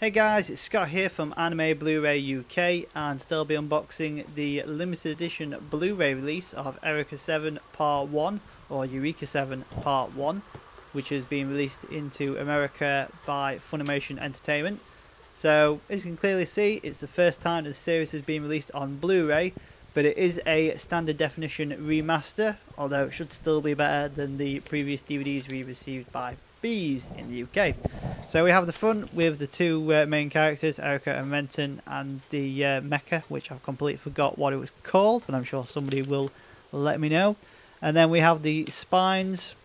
Hey guys, it's Scott here from Anime Blu-ray UK, and today I'll be unboxing the limited edition Blu-ray release of Eureka 7 Part 1, or Eureka 7 Part 1, which has been released into America by Funimation Entertainment. So, as you can clearly see, it's the first time that the series has been released on Blu-ray, but it is a standard definition remaster, although it should still be better than the previous DVDs we received by Bees in the UK. So we have the front with the two main characters, Eureka and Renton, and the mecha, which I've completely forgot what it was called, but I'm sure somebody will let me know. And then we have the spines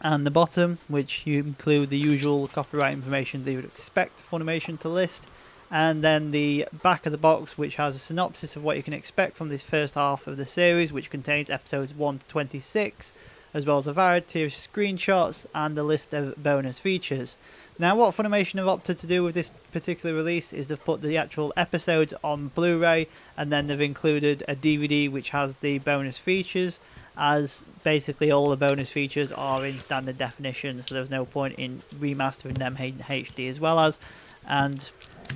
and the bottom, which you include the usual copyright information that you would expect Funimation to list. And then the back of the box, which has a synopsis of what you can expect from this first half of the series, which contains episodes 1 to 26, as well as a variety of screenshots and a list of bonus features. Now, what Funimation have opted to do with this particular release is they've put the actual episodes on Blu-ray, and then they've included a DVD which has the bonus features, as basically all the bonus features are in standard definition, so there's no point in remastering them in HD as well as, and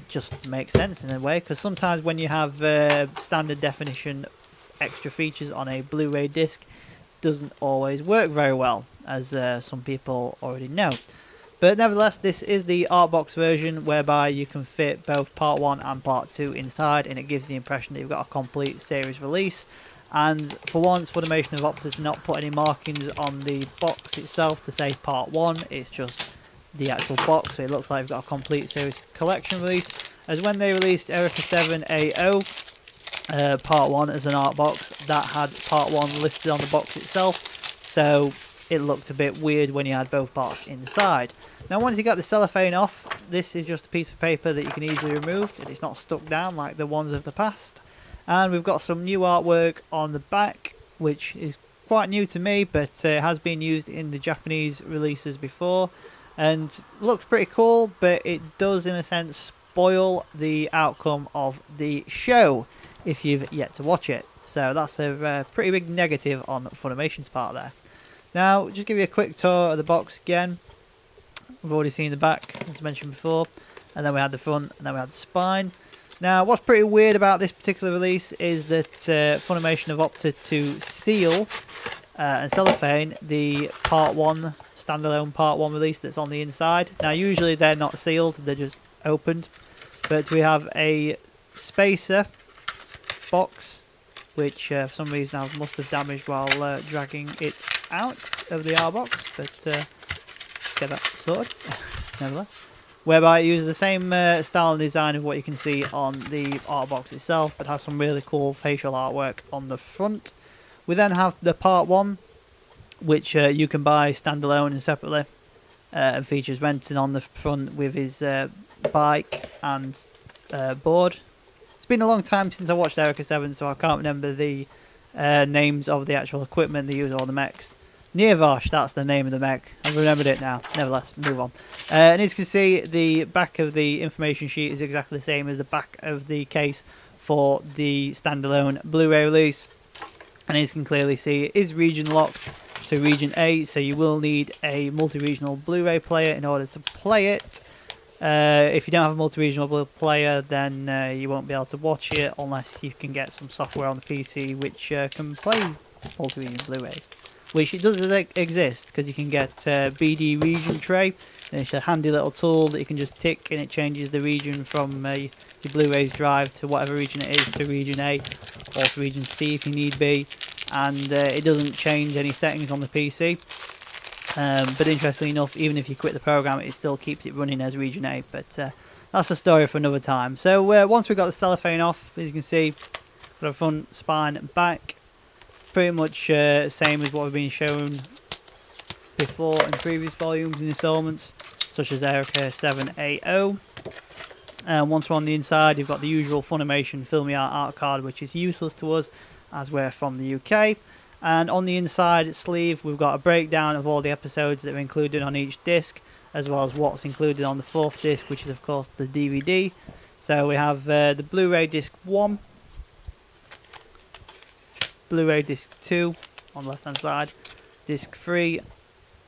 just makes sense in a way, because sometimes when you have standard definition extra features on a Blu-ray disc, doesn't always work very well, as some people already know. But nevertheless, this is the art box version, whereby you can fit both part 1 and part 2 inside, and it gives the impression that you've got a complete series release. And for once, Funimation have opted to not put any markings on the box itself to say part 1, it's just the actual box, so it looks like you've got a complete series collection release. As when they released Eureka 7 AO, part 1 as an art box, that had part 1 listed on the box itself, so it looked a bit weird when you had both parts inside. Now, once you got the cellophane off, this is just a piece of paper that you can easily remove, and it's not stuck down like the ones of the past. And we've got some new artwork on the back, which is quite new to me, but has been used in the Japanese releases before, and looks pretty cool, but it does in a sense spoil the outcome of the show if you've yet to watch it. So that's a pretty big negative on Funimation's part there. Now, just give you a quick tour of the box again. We've already seen the back, as mentioned before, and then we had the front, and then we had the spine. Now, what's pretty weird about this particular release is that Funimation have opted to seal and cellophane the part 1, standalone part 1 release that's on the inside. Now, usually they're not sealed, they're just opened, but we have a spacer box, which for some reason I must have damaged while dragging it out of the R box, but get that sorted nevertheless, whereby it uses the same style and design of what you can see on the art box itself, but has some really cool facial artwork on the front. We then have the part 1, which you can buy standalone and separately, and features Renton on the front with his bike and board. It's been a long time since I watched Eureka 7, so I can't remember the names of the actual equipment they use, or the mechs. Nearvosh, that's the name of the mech. I've remembered it now. Nevertheless, move on. And as you can see, the back of the information sheet is exactly the same as the back of the case for the standalone Blu-ray release. And as you can clearly see, it is region locked to region A, so you will need a multi-regional Blu-ray player in order to play it. If you don't have a multi-regional player, then you won't be able to watch it unless you can get some software on the PC which can play multi-regional Blu-rays. Which it does exist, because you can get BD Region Tray, and it's a handy little tool that you can just tick, and it changes the region from your Blu-ray's drive to whatever region it is, to region A, or to region C if you need be, and it doesn't change any settings on the PC. But interestingly enough, even if you quit the program, it still keeps it running as region A, but that's a story for another time. So once we've got the cellophane off, as you can see, got a front, spine, and back. Pretty much same as what we've been shown before in previous volumes and installments, such as Eureka 7 AO. Once we're on the inside, you've got the usual Funimation Filmy art card, which is useless to us as we're from the UK. And on the inside sleeve, we've got a breakdown of all the episodes that are included on each disc, as well as what's included on the 4th disc, which is of course the DVD. So we have the Blu-ray disc 1, Blu-ray disc 2 on the left hand side, disc 3,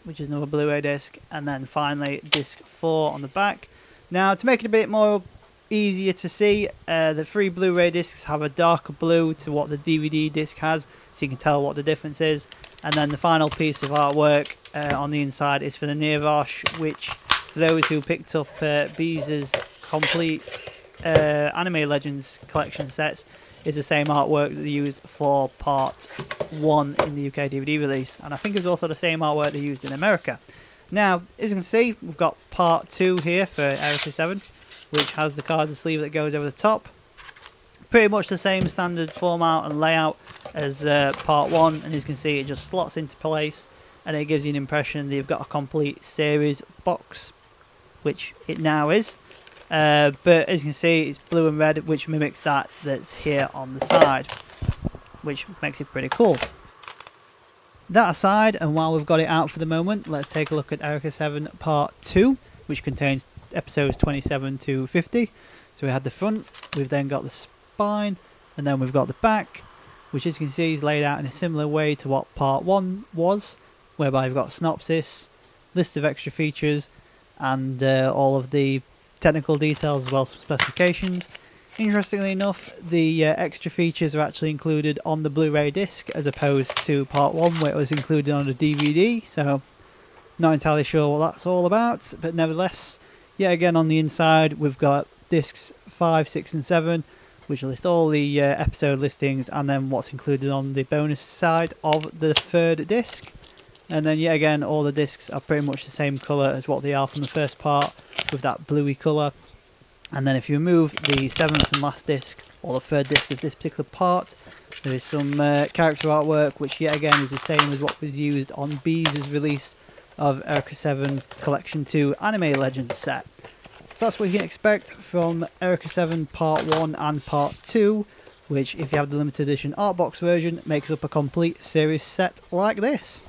which is another Blu-ray disc, and then finally disc 4 on the back. Now, to make it a bit more easier to see, the 3 Blu-ray discs have a darker blue to what the DVD disc has, so you can tell what the difference is. And then the final piece of artwork on the inside is for the Nearvash, which, for those who picked up Beez's complete Anime Legends collection sets, is the same artwork that they used for part 1 in the UK DVD release. And I think it's also the same artwork they used in America. Now, as you can see, we've got part 2 here for Erica 7, which has the card and sleeve that goes over the top. Pretty much the same standard format and layout as part 1, and as you can see, it just slots into place, and it gives you an impression that you've got a complete series box, which it now is. But as you can see, it's blue and red, which mimics that's here on the side, which makes it pretty cool. That aside, and while we've got it out for the moment, let's take a look at Erica 7 Part 2, which contains episodes 27 to 50. So we had the front, we've then got the spine, and then we've got the back, which as you can see is laid out in a similar way to what Part 1 was, whereby you've got a synopsis, list of extra features, and all of the technical details as well as specifications. Interestingly enough, the extra features are actually included on the Blu-ray disc as opposed to Part 1 where it was included on a DVD, so not entirely sure what that's all about, but nevertheless, yeah, again on the inside we've got discs 5, 6 and 7, which list all the episode listings and then what's included on the bonus side of the third disc. And then yet again, all the discs are pretty much the same colour as what they are from the first part, with that bluey colour. And then if you remove the 7th and last disc, or the third disc of this particular part, there is some character artwork, which yet again is the same as what was used on Beez's release of Erica 7 Collection 2 Anime Legends set. So that's what you can expect from Erica 7 Part 1 and Part 2, which if you have the limited edition art box version, makes up a complete series set like this.